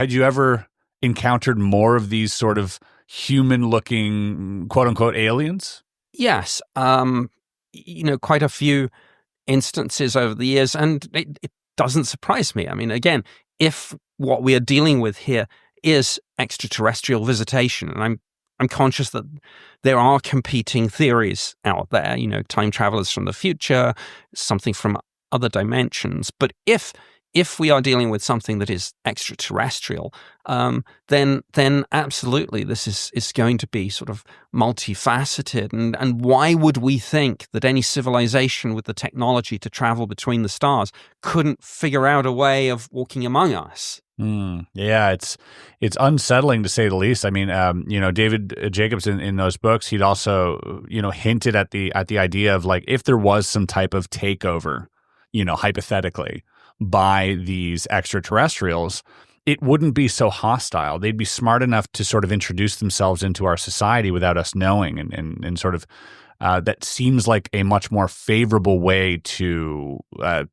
Had you ever encountered more of these sort of human-looking, quote-unquote, aliens? Yes, quite a few instances over the years, and it doesn't surprise me. I mean, again, if what we are dealing with here is extraterrestrial visitation, and I'm conscious that there are competing theories out there, time travelers from the future, something from other dimensions. But if we are dealing with something that is extraterrestrial, then absolutely this is going to be sort of multifaceted. And why would we think that any civilization with the technology to travel between the stars couldn't figure out a way of walking among us? Yeah, it's unsettling to say the least. I mean, David Jacobs in those books, he'd also, hinted at the idea of like if there was some type of takeover, hypothetically, by these extraterrestrials, it wouldn't be so hostile. They'd be smart enough to sort of introduce themselves into our society without us knowing, and sort of that seems like a much more favorable way to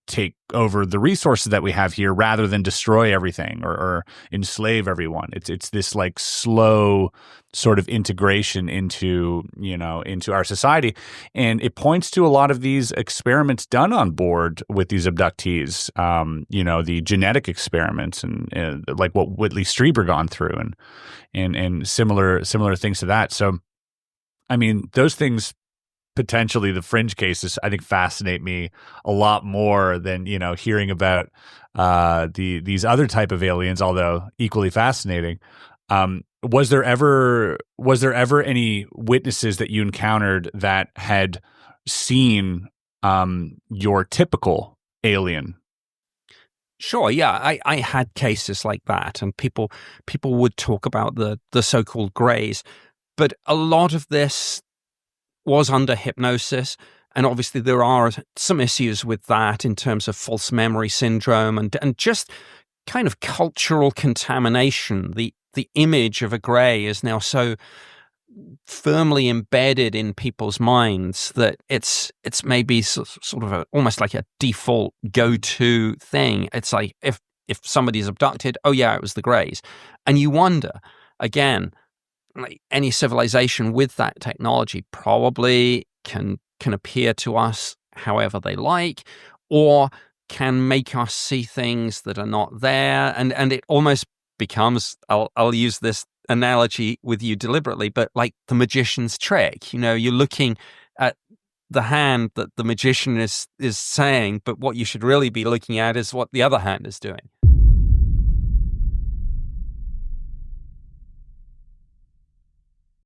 take over the resources that we have here rather than destroy everything or enslave everyone. It's this like slow sort of integration into our society. And it points to a lot of these experiments done on board with these abductees, the genetic experiments and like what Whitley Strieber gone through and similar things to that. So, I mean, those things, potentially the fringe cases, I think fascinate me a lot more than hearing about these other type of aliens, although equally fascinating. Was there ever any witnesses that you encountered that had seen your typical alien? Sure, yeah, I had cases like that, and people would talk about the so-called greys, but a lot of this was under hypnosis. And obviously there are some issues with that in terms of false memory syndrome and just kind of cultural contamination. The image of a grey is now so firmly embedded in people's minds that it's maybe sort of almost like a default go-to thing. It's like if somebody's abducted, oh yeah, it was the greys. And you wonder, again, like any civilization with that technology probably can appear to us however they like, or can make us see things that are not there, and it almost becomes, I'll use this analogy with you deliberately, but like the magician's trick. You're looking at the hand that the magician is saying, but what you should really be looking at is what the other hand is doing.